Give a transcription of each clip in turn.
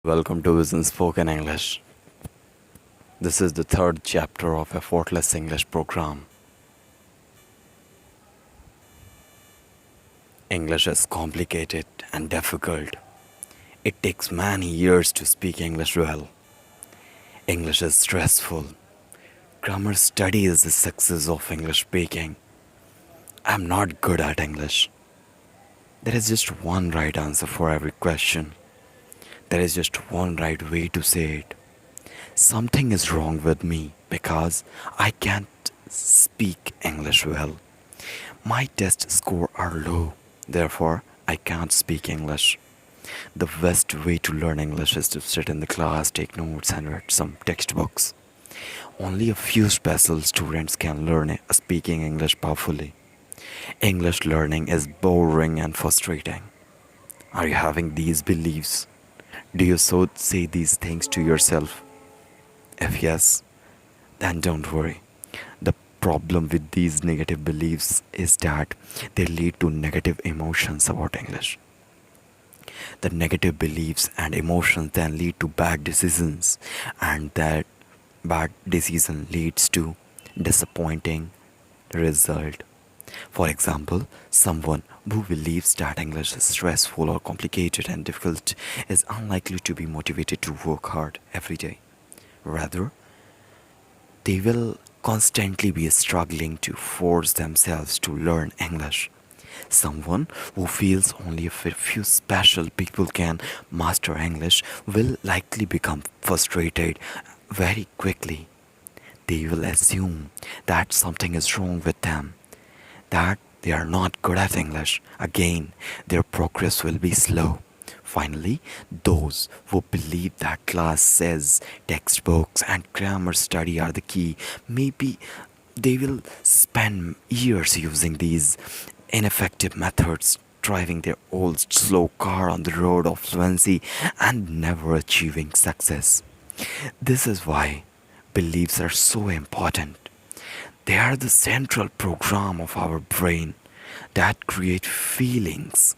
Welcome to Vision Spoken English. This is the third chapter of effortless English program. English is complicated and difficult. It takes many years to speak English well. English is stressful. Grammar study is the success of English speaking. I'm not good at English. There is just one right answer for every question. There is just one right way to say it. Something is wrong with me because I can't speak English well. My test score are low, therefore I can't speak English. The best way to learn English is to sit in the class, take notes and read some textbooks. Only a few special students can learn speaking English powerfully. English learning is boring and frustrating. Are you having these beliefs? Do you so say these things to yourself? If yes, then don't worry. The problem with these negative beliefs is that they lead to negative emotions about English. The negative beliefs and emotions then lead to bad decisions, and that bad decision leads to disappointing result. For example, someone who believes that English is stressful or complicated and difficult is unlikely to be motivated to work hard every day. Rather, they will constantly be struggling to force themselves to learn English. Someone who feels only a few special people can master English will likely become frustrated very quickly. They will assume that something is wrong with them, that they are not good at English. Again, their progress will be slow. Finally, those who believe that class says textbooks and grammar study are the key, maybe they will spend years using these ineffective methods, driving their old slow car on the road of fluency and never achieving success. This is why beliefs are so important. They are the central program of our brain that create feelings,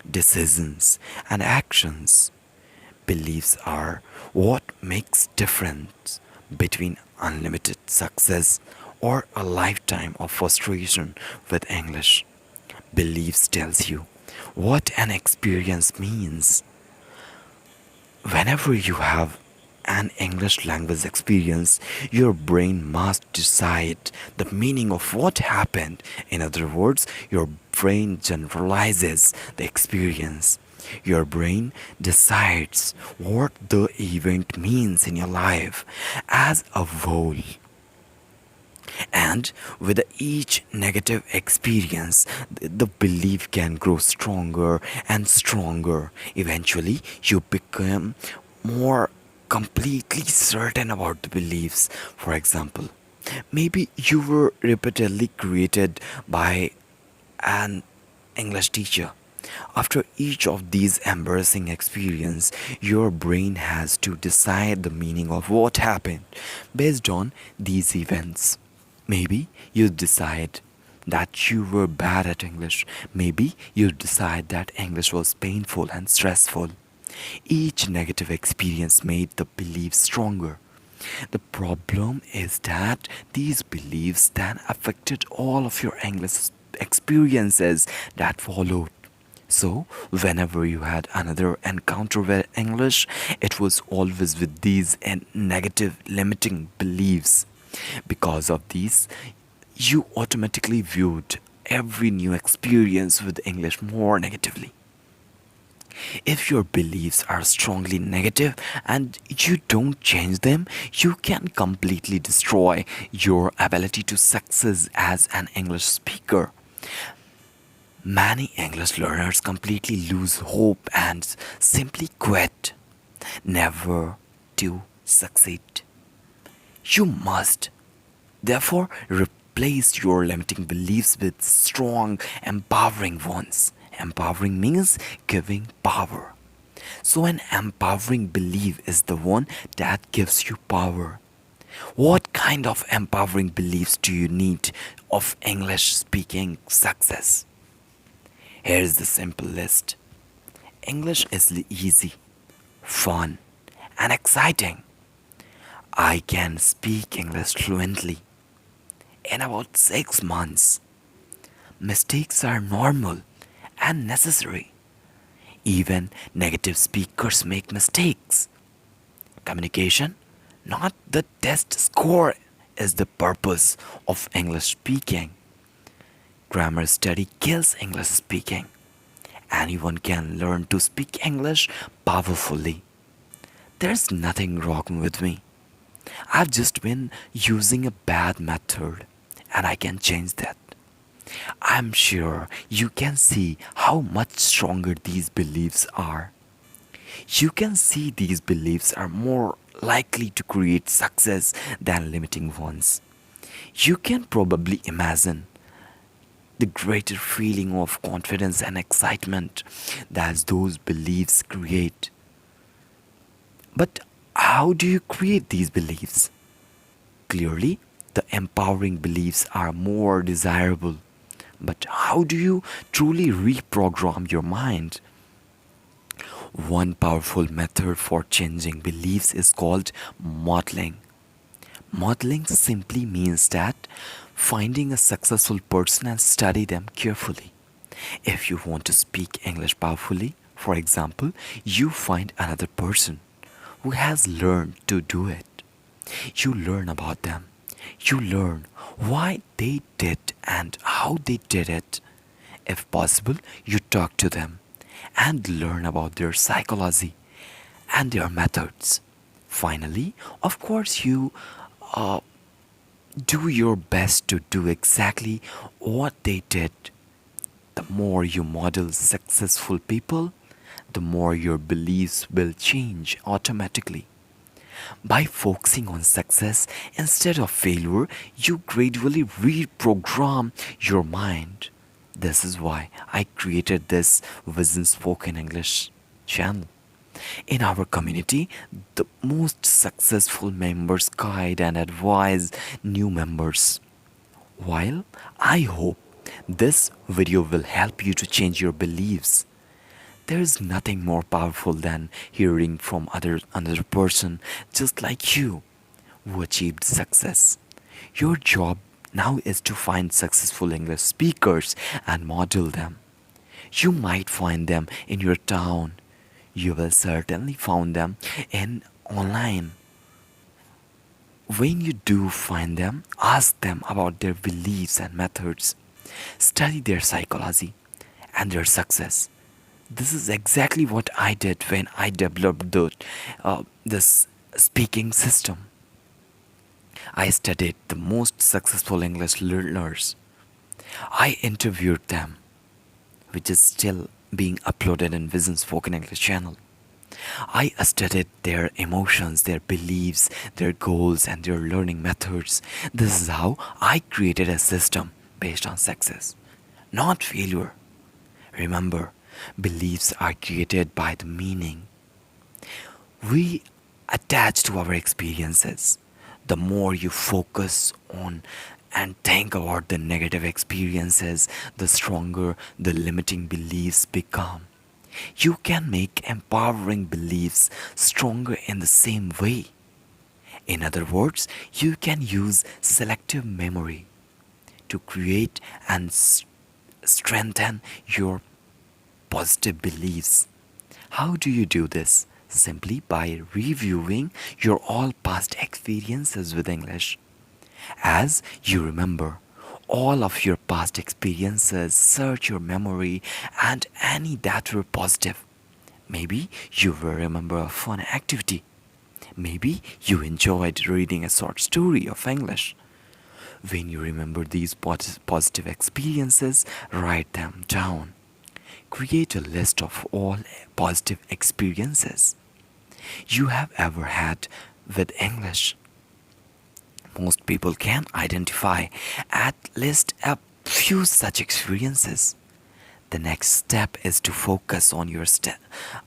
decisions, and actions. Beliefs are what makes difference between unlimited success or a lifetime of frustration with English. Beliefs tells you what an experience means. Whenever you have an English language experience, your brain must decide the meaning of what happened. In other words, your brain generalizes the experience. Your brain decides what the event means in your life as a whole. And with each negative experience, the belief can grow stronger and stronger. Eventually, you become more completely certain about the beliefs. For example, maybe you were repeatedly created by an English teacher. After each of these embarrassing experiences, your brain has to decide the meaning of what happened based on these events. Maybe you decide that you were bad at English. Maybe you decide that English was painful and stressful. Each negative experience made the belief stronger. The problem is that these beliefs then affected all of your English experiences that followed. So, whenever you had another encounter with English, it was always with these negative limiting beliefs. Because of these, you automatically viewed every new experience with English more negatively. If your beliefs are strongly negative and you don't change them, you can completely destroy your ability to success as an English speaker. Many English learners completely lose hope and simply quit, never to succeed. You must, therefore, replace your limiting beliefs with strong, empowering ones. Empowering means giving power. So, an empowering belief is the one that gives you power. What kind of empowering beliefs do you need of English speaking success? Here is the simple list. English is easy. fun, and exciting. I can speak English fluently in about 6 months. Mistakes are normal and necessary. Even negative speakers make mistakes. Communication, not the test score, is the purpose of English speaking. Grammar study kills English speaking. Anyone can learn to speak English powerfully. There's nothing wrong with me. I've just been using a bad method and I can change that. I'm sure you can see how much stronger these beliefs are. You can see these beliefs are more likely to create success than limiting ones. You can probably imagine the greater feeling of confidence and excitement that those beliefs create. But how do you create these beliefs? Clearly, the empowering beliefs are more desirable. But how do you truly reprogram your mind? One powerful method for changing beliefs is called modeling. Modeling simply means that finding a successful person and study them carefully. If you want to speak English powerfully, for example, you find another person who has learned to do it. You learn about them. You learn why they did and how they did it. If possible, you talk to them and learn about their psychology and their methods. Finally, of course, you uh, do your best to do exactly what they did. The more you model successful people, the more your beliefs will change automatically. By focusing on success instead of failure, you gradually reprogram your mind. This is why I created this Vision Spoken English channel. In our community, the most successful members guide and advise new members. While I hope this video will help you to change your beliefs, there is nothing more powerful than hearing from another person just like you who achieved success. Your job now is to find successful English speakers and model them. You might find them in your town. You will certainly find them in online. When you do find them, ask them about their beliefs and methods. Study their psychology and their success. This is exactly what I did when I developed this speaking system. I studied the most successful English learners. I interviewed them, which is still being uploaded in Vision Spoken English channel. I studied their emotions, their beliefs, their goals, and their learning methods. This is how I created a system based on success, not failure. Remember, beliefs are created by the meaning we attach to our experiences. The more you focus on and think about the negative experiences, the stronger the limiting beliefs become. You can make empowering beliefs stronger in the same way. In other words, you can use selective memory to create and strengthen your positive beliefs. How do you do this? Simply by reviewing your all past experiences with English. As you remember all of your past experiences, search your memory and any that were positive. Maybe you will remember a fun activity. Maybe you enjoyed reading a short story of English. When you remember these positive experiences, write them down. Create a list of all positive experiences you have ever had with English. Most people can identify at least a few such experiences. The next step is to focus on your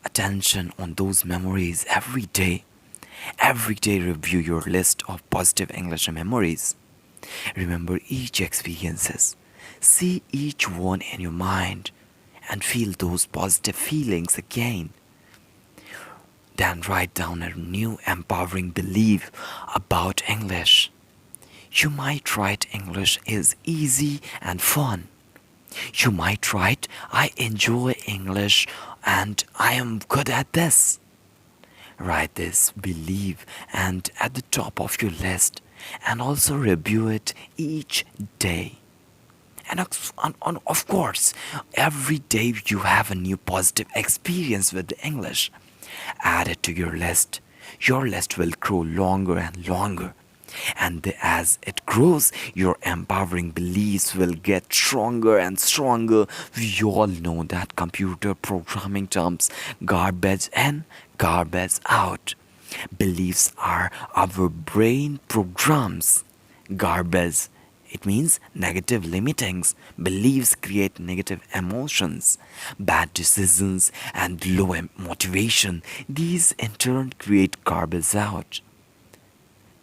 attention on those memories every day. Every day review your list of positive English memories. Remember each experiences. See each one in your mind and feel those positive feelings again. Then write down a new empowering belief about English. You might write English is easy and fun. You might write, I enjoy English and I am good at this. Write this belief and at the top of your list and also review it each day. And of course, every day you have a new positive experience with English. Add it to your list. Your list will grow longer and longer. And as it grows, your empowering beliefs will get stronger and stronger. We all know that computer programming terms garbage in, garbage out. Beliefs are our brain programs. Garbage, it means negative limitings. Beliefs create negative emotions, bad decisions, and low motivation. These in turn create garbage out.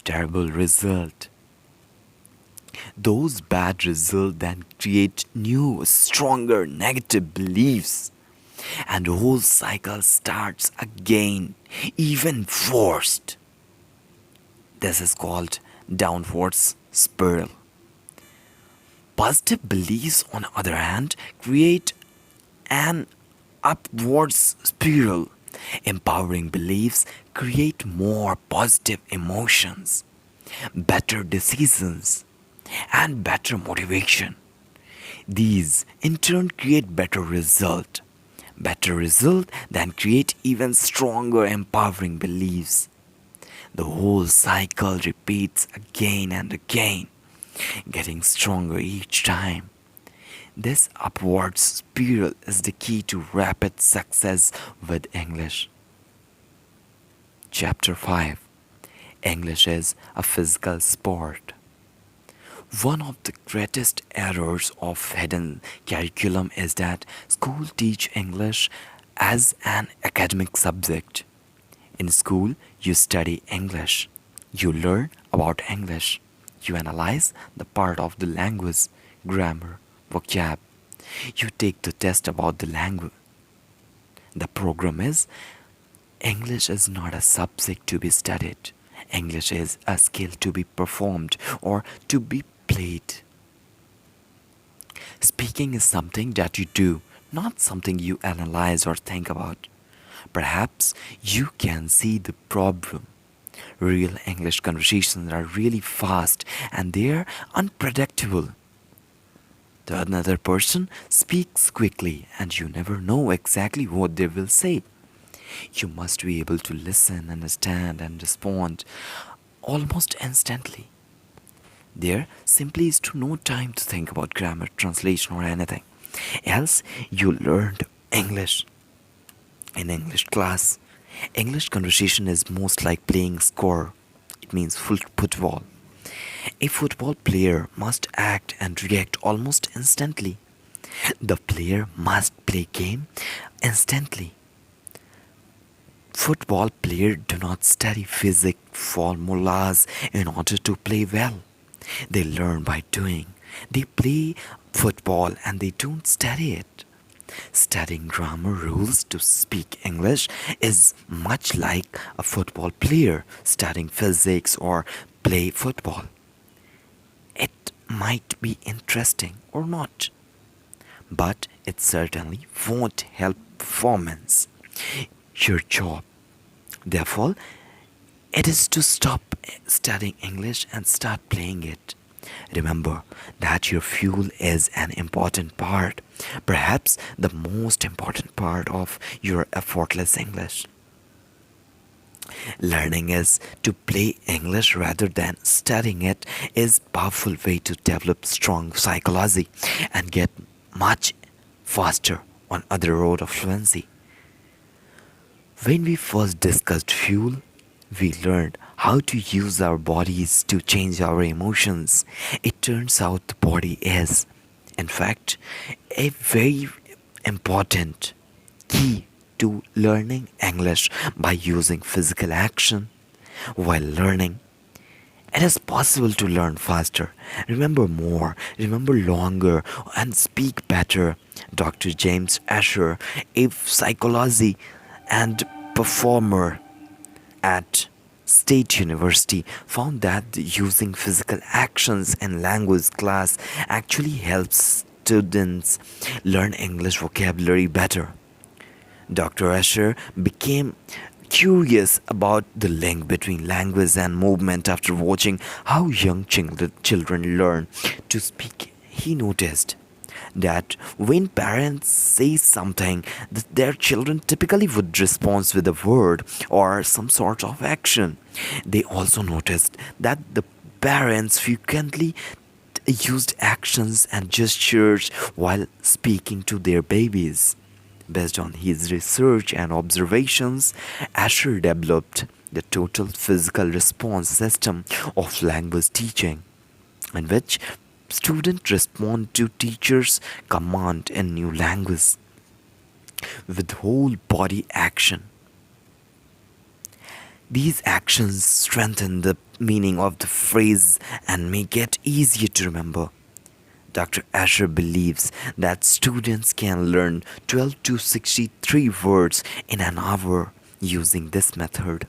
Terrible result. Those bad results then create new, stronger negative beliefs. And the whole cycle starts again, even forced. This is called downwards spiral. Positive beliefs, on the other hand, create an upwards spiral. Empowering beliefs create more positive emotions, better decisions, and better motivation. These in turn create better result. Better result then create even stronger empowering beliefs. The whole cycle repeats again and again, getting stronger each time. This upward spiral is the key to rapid success with English. Chapter 5. English is a physical sport. One of the greatest errors of hidden curriculum is that schools teach English as an academic subject. In school, you study English. You learn about English. You analyze the part of the language, grammar, vocab. You take the test about the language. The program is English is not a subject to be studied. English is a skill to be performed or to be played. Speaking is something that you do, not something you analyze or think about. Perhaps you can see the problem. Real English conversations are really fast and they're unpredictable. The another person speaks quickly and you never know exactly what they will say. You must be able to listen, understand, and respond almost instantly. There simply is no time to think about grammar, translation, or anything. Else, you learned English in English class. English conversation is most like playing score. It means full football. A football player must act and react almost instantly. The player must play game instantly. Football players do not study physics formulas in order to play well. They learn by doing. They play football and they don't study it. Studying grammar rules to speak English is much like a football player studying physics or play football. It might be interesting or not, but it certainly won't help performance. Your job, therefore, it is to stop studying English and start playing it. Remember that your fuel is an important part, perhaps the most important part of your effortless English. Learning is to play English rather than studying it is a powerful way to develop strong psychology and get much faster on other road of fluency. When we first discussed fuel, we learned how to use our bodies to change our emotions. It turns out the body is, in fact, a very important key to learning English by using physical action. While learning, it is possible to learn faster, remember more, remember longer, and speak better. Dr. James Asher, a psychology and performer, at State University found that using physical actions in language class actually helps students learn English vocabulary better. Dr. Asher became curious about the link between language and movement after watching how young children learn to speak. He noticed that when parents say something, their children typically would respond with a word or some sort of action. They also noticed that the parents frequently used actions and gestures while speaking to their babies. Based on his research and observations, Asher developed the total physical response system of language teaching, in which students respond to teachers' command in new language with whole body action. These actions strengthen the meaning of the phrase and make it easier to remember. Dr. Asher believes that students can learn 12 to 63 words in an hour using this method.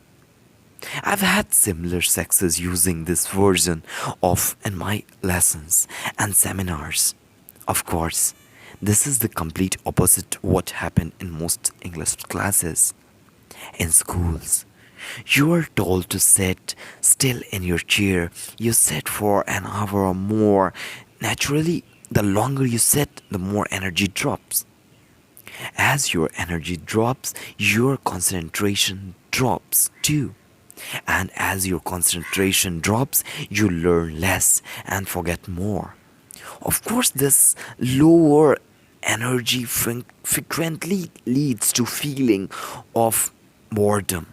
I've had similar success using this version of in my lessons and seminars. Of course, this is the complete opposite what happened in most English classes. In schools, you are told to sit still in your chair. You sit for an hour or more. Naturally, the longer you sit, the more energy drops. As your energy drops, your concentration drops too. And as your concentration drops, you learn less and forget more. Of course, this lower energy frequently leads to feeling of boredom,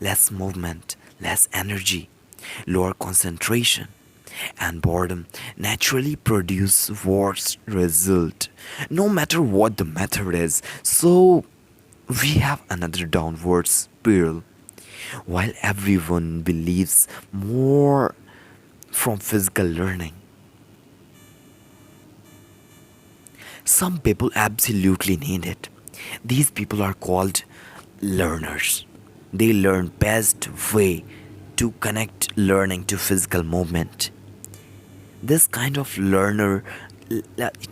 less movement, less energy, lower concentration, and boredom naturally produce worse result no matter what the method is. So we have another downward spiral. While everyone believes more from physical learning, some people absolutely need it. These people are called learners. They learn best way to connect learning to physical movement. This kind of learner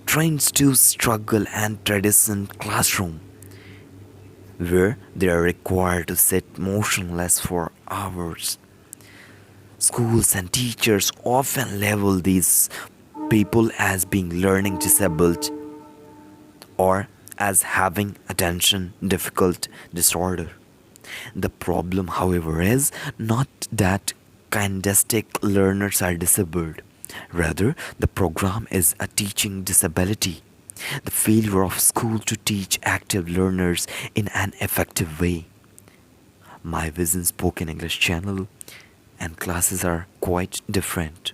trains to struggle and tradition classroom where they are required to sit motionless for hours. Schools and teachers often label these people as being learning disabled or as having attention difficult disorder. The problem, however, is not that kinesthetic learners are disabled. Rather, the program is a teaching disability. The failure of school to teach active learners in an effective way. My Vision Spoken English channel and classes are quite different.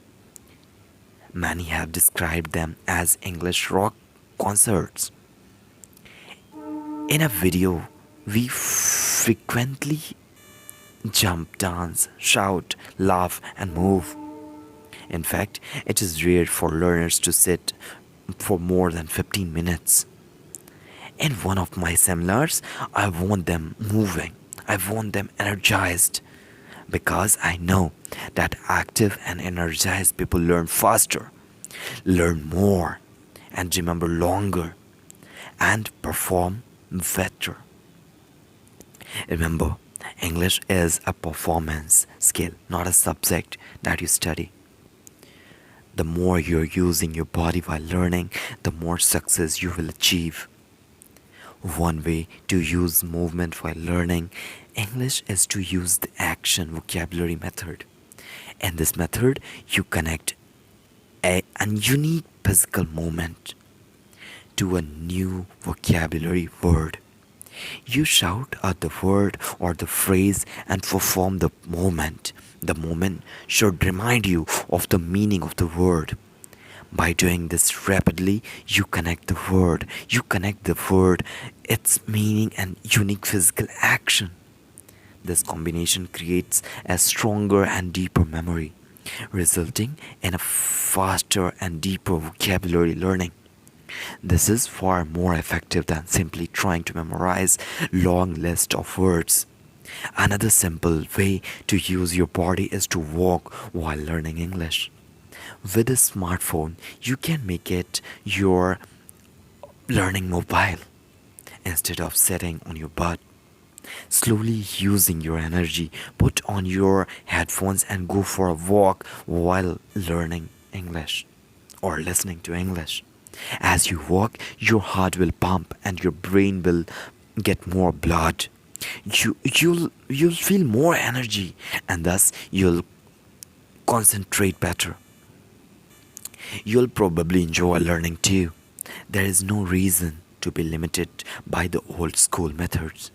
Many have described them as English rock concerts. In a video, we frequently jump, dance, shout, laugh, and move. In fact, it is rare for learners to sit for more than 15 minutes. In one of my seminars, I want them moving. I want them energized because I know that active and energized people learn faster, learn more, and remember longer, and perform better. Remember, English is a performance skill, not a subject that you study. The more you're using your body while learning, the more success you will achieve. One way to use movement while learning English is to use the action vocabulary method. In this method, you connect a unique physical movement to a new vocabulary word. You shout out the word or the phrase and perform the movement. The movement should remind you of the meaning of the word. By doing this rapidly, you connect the word. You connect the word, its meaning, and unique physical action. This combination creates a stronger and deeper memory, resulting in a faster and deeper vocabulary learning. This is far more effective than simply trying to memorize long list of words. Another simple way to use your body is to walk while learning English. With a smartphone, you can make it your learning mobile. Instead of sitting on your butt, slowly using your energy, put on your headphones and go for a walk while learning English or listening to English. As you walk, your heart will pump and your brain will get more blood. You'll feel more energy, and thus you'll concentrate better. You'll probably enjoy learning too. There is no reason to be limited by the old school methods.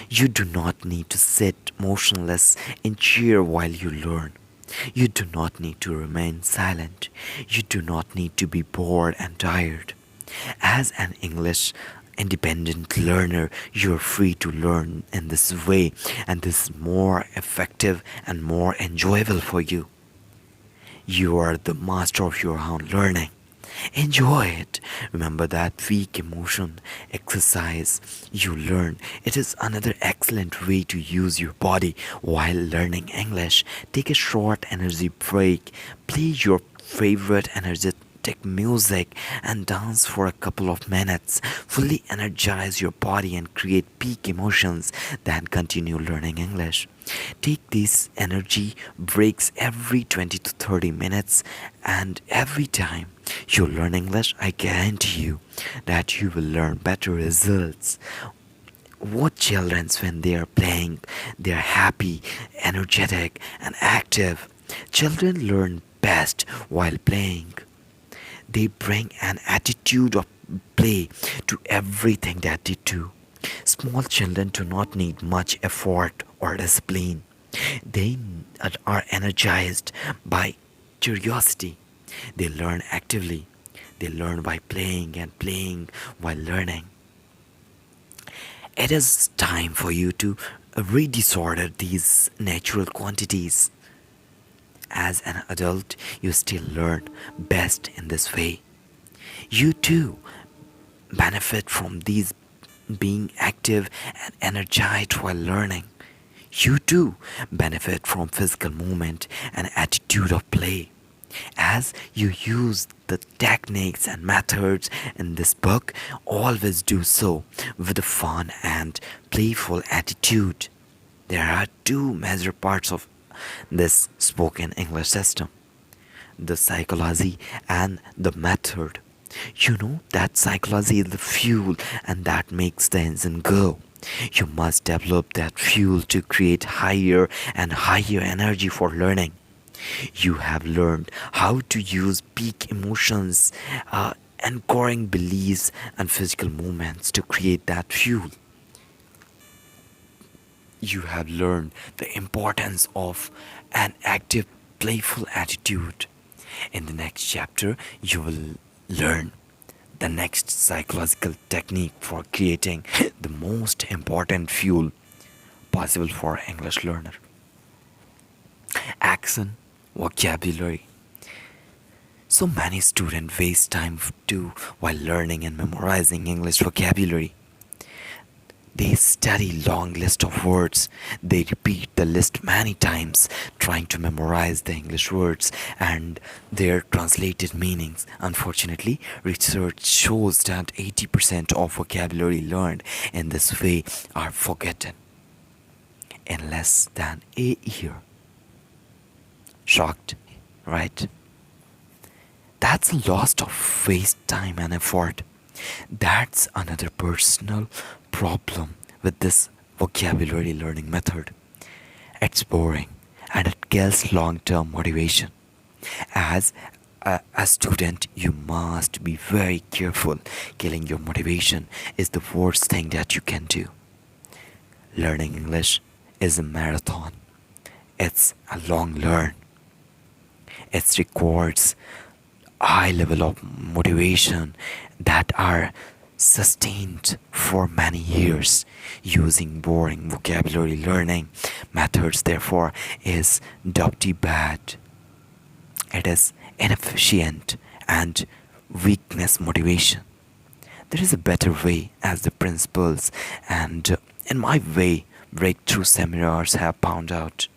You do not need to sit motionless in chair while you learn. You do not need to remain silent. You do not need to be bored and tired. As an English independent learner, you're free to learn in this way, and this is more effective and more enjoyable for you. You are the master of your own learning. Enjoy it. Remember that weak emotion exercise you learn. It is another excellent way to use your body while learning English. Take a short energy break. Play your favorite energetic music and dance for a couple of minutes. Fully energize your body and create peak emotions. Then continue learning English. Take these energy breaks every 20 to 30 minutes, and every time you learn English, I guarantee you that you will learn better results. What children, when they are playing, they are happy, energetic, and active. Children learn best while playing. They bring an attitude of play to everything that they do. Small children do not need much effort or discipline. They are energized by curiosity. They learn actively. They learn by playing and playing while learning. It is time for you to redisorder these natural quantities. As an adult, you still learn best in this way. You too benefit from these being active and energized while learning. You too benefit from physical movement and attitude of play. As you use the techniques and methods in this book, always do so with a fun and playful attitude. There are two major parts of this spoken English system: the psychology and the method. You know that psychology is the fuel and that makes the engine go. You must develop that fuel to create higher and higher energy for learning. You have learned how to use peak emotions, anchoring beliefs, and physical movements to create that fuel. You have learned the importance of an active, playful attitude. In the next chapter, you will learn the next psychological technique for creating the most important fuel possible for English learner. Accent, vocabulary. So many students waste time too while learning and memorizing English vocabulary. They study long list of words. They repeat the list many times, trying to memorize the English words and their translated meanings. Unfortunately, research shows that 80% of vocabulary learned in this way are forgotten in less than a year. Shocked, right? That's a loss of waste time and effort. That's another personal problem with this vocabulary learning method. It's boring and it kills long-term motivation. As a student, you must be very careful. Killing your motivation is the worst thing that you can do. Learning English is a marathon. It's a long learn. It requires high level of motivation that are sustained for many years. Using boring vocabulary learning methods, therefore, is doubly bad. It is inefficient and weakness motivation. There is a better way, as the principles and in my way Breakthrough seminars have found out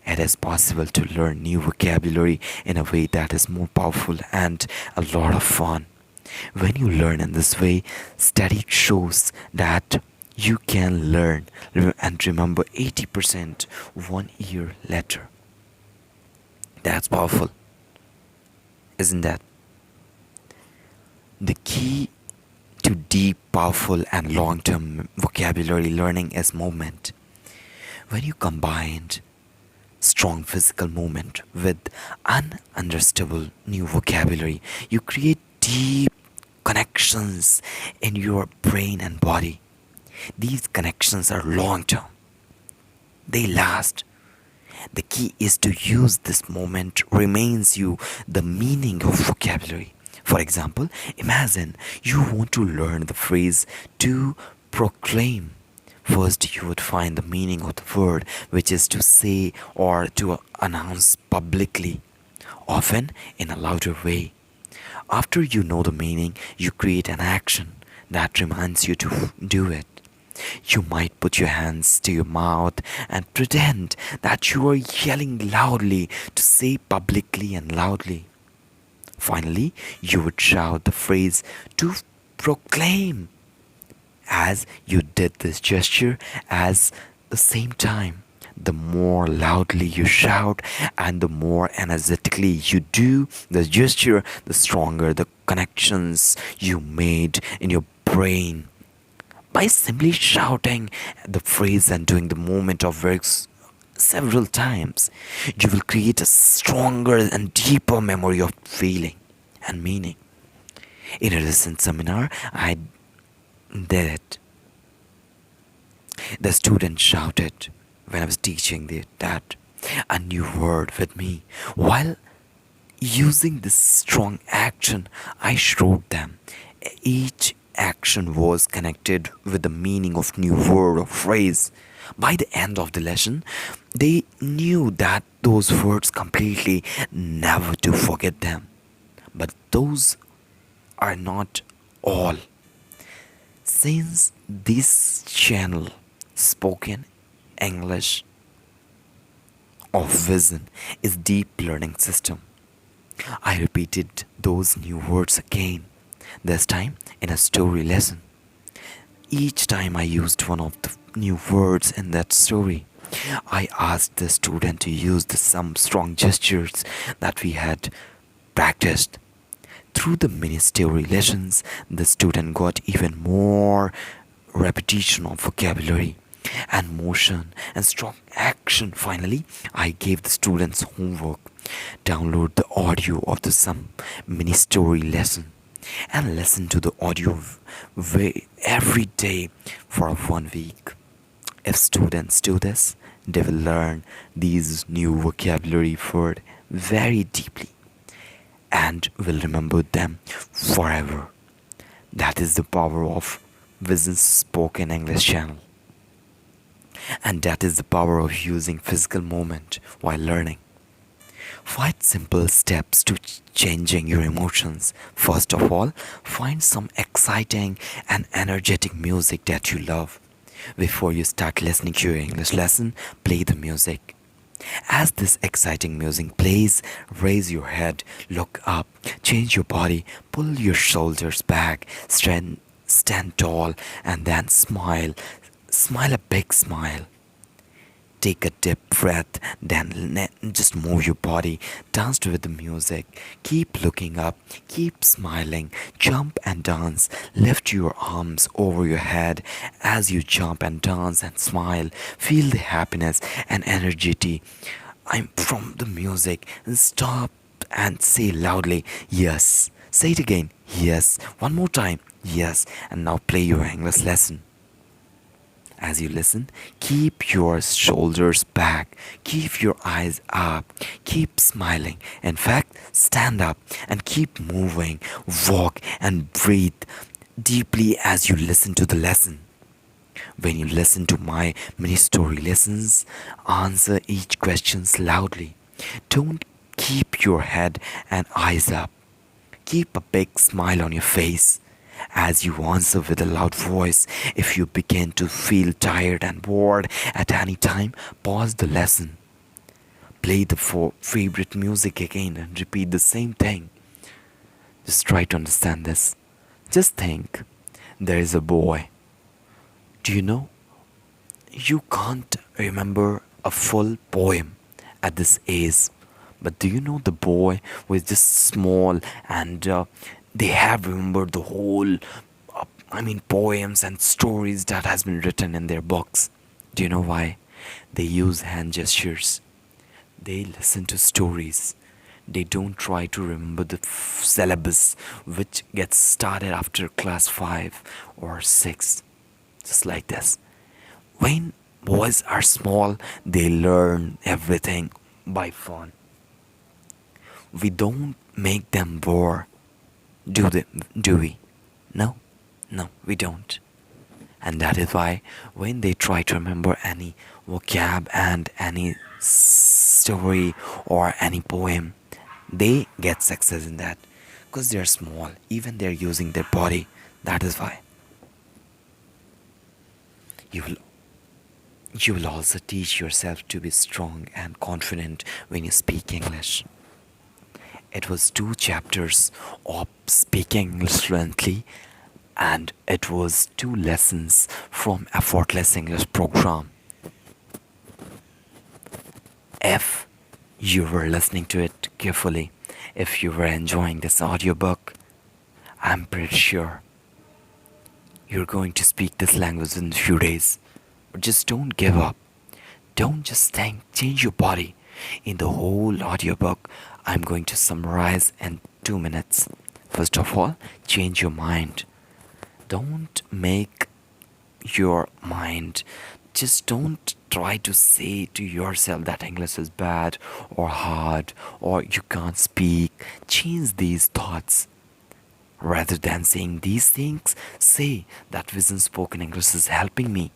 it is possible to learn new vocabulary in a way that is more powerful and a lot of fun. When you learn in this way, study shows that you can learn and remember 80% 1 year later. That's powerful, isn't that? The key to deep, powerful, and long term vocabulary learning is movement. When you combined strong physical movement with ununderstandable new vocabulary, you create deep connections in your brain and body. These connections are long term, they last. The key is to use this moment remains you the meaning of vocabulary. For example, imagine you want to learn the phrase to proclaim. First, you would find the meaning of the word, which is to say or to announce publicly, often in a louder way. After you know the meaning, you create an action that reminds you to do it. You might put your hands to your mouth and pretend that you are yelling loudly to say publicly and loudly. Finally, you would shout the phrase to proclaim as you did this gesture as the same time. The more loudly you shout and the more energetically you do the gesture, the stronger the connections you made in your brain. By simply shouting the phrase and doing the movement of words several times, you will create a stronger and deeper memory of feeling and meaning. In a recent seminar, I did it. The student shouted when I was teaching that a new word with me. While using this strong action, I showed them each action was connected with the meaning of new word or phrase. By the end of the lesson, they knew that those words completely, never to forget them. But those are not all. Since this channel, spoken English of Vision, is deep learning system, I repeated those new words again, this time in a story lesson. Each time I used one of the new words in that story, I asked the student to use some strong gestures that we had practiced. Through the mini story lessons, the student got even more repetition of vocabulary and motion and strong action. Finally, I gave the students homework. Download the audio of the some mini story lesson and listen to the audio every day for 1 week. If students do this, they will learn these new vocabulary words very deeply and will remember them forever. That is the power of Vision's spoken English channel. And that is the power of using physical movement while learning. 5 simple steps to changing your emotions. First of all, find some exciting and energetic music that you love. Before you start listening to your English lesson, play the music. As this exciting music plays, raise your head, look up, change your body, pull your shoulders back, stand tall, and then smile. Smile a big smile. Take a deep breath, then just move your body, dance with the music. Keep looking up, keep smiling, jump and dance. Lift your arms over your head as you jump and dance and smile. Feel the happiness and energy I'm from the music. And stop and say loudly, yes. Say it again, yes. One more time, yes. And now play your English lesson. As you listen, keep your shoulders back, keep your eyes up, keep smiling. In fact, stand up and keep moving, walk and breathe deeply as you listen to the lesson. When you listen to my mini story lessons, answer each question loudly. Don't keep your head and eyes up. Keep a big smile on your face as you answer with a loud voice. If you begin to feel tired and bored at any time, pause the lesson. Play the favorite music again and repeat the same thing. Just try to understand this. Just think, there is a boy. Do you know? You can't remember a full poem at this age. But do you know the boy was just small and they have remembered the whole, poems and stories that has been written in their books. Do you know why? They use hand gestures. They listen to stories. They don't try to remember the syllabus which gets started after class 5 or 6. Just like this. When boys are small, they learn everything by fun. We don't make them bore, do we? No, no, we don't. And that is why when they try to remember any vocab and any story or any poem, they get success in that because they're small, even they're using their body. That is why you will you will also teach yourself to be strong and confident when you speak English. It was 2 chapters of speaking English fluently, and it was 2 lessons from effortless English program. If you were listening to it carefully, if you were enjoying this audiobook, I'm pretty sure you're going to speak this language in a few days. But just don't give up. Don't just think, change your body. In the whole audiobook, I'm going to summarize in 2 minutes. First of all, change your mind. Don't make your mind, just don't try to say to yourself that English is bad or hard or you can't speak. Change these thoughts. Rather than saying these things, say that Vision Spoken English is helping me.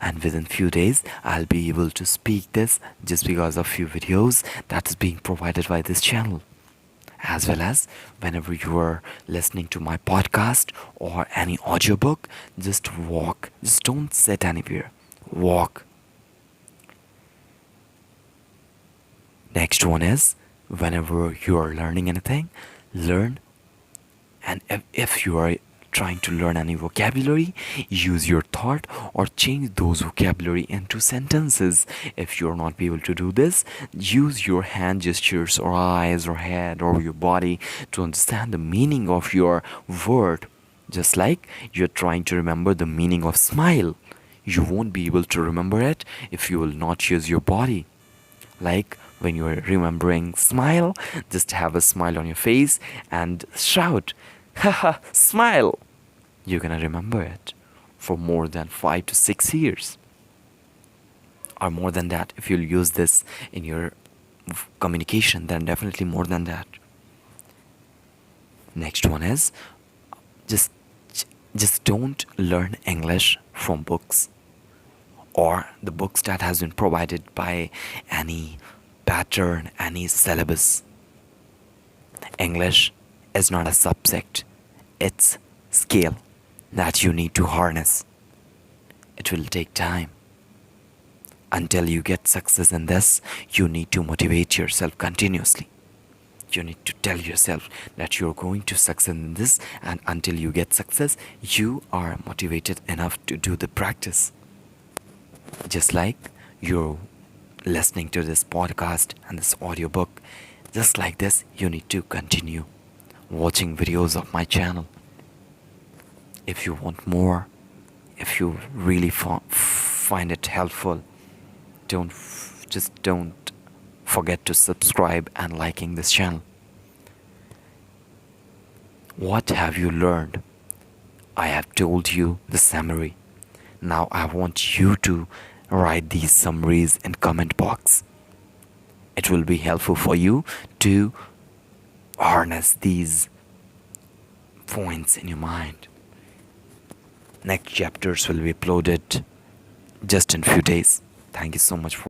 And within few days, I'll be able to speak this just because of few videos that is being provided by this channel. As well as whenever you are listening to my podcast or any audiobook, just walk. Just don't sit anywhere. Walk. Next one is whenever you are learning anything, learn. And if you are trying to learn any vocabulary, use your thought or change those vocabulary into sentences. If you're not able to do this, use your hand gestures or eyes or head or your body to understand the meaning of your word. Just like you're trying to remember the meaning of smile, you won't be able to remember it if you will not use your body. Like when you're remembering smile, just have a smile on your face and shout, haha, smile. You're gonna remember it for more than 5 to 6 years. Or more than that, if you'll use this in your communication, then definitely more than that. Next one is just just don't learn English from books or the books that has been provided by any pattern, any syllabus. English is not a subject, it's skill that you need to harness. It will take time. Until you get success in this, you need to motivate yourself continuously. You need to tell yourself that you're going to succeed in this, and until you get success, you are motivated enough to do the practice. Just like you're listening to this podcast and this audiobook, just like this, you need to continue watching videos of my channel. If you want more, if you really find it helpful, don't forget to subscribe and liking this channel. What have you learned? I have told you the summary. Now I want you to write these summaries in comment box. It will be helpful for you to harness these points in your mind. Next chapters will be uploaded just in few days. Thank you so much for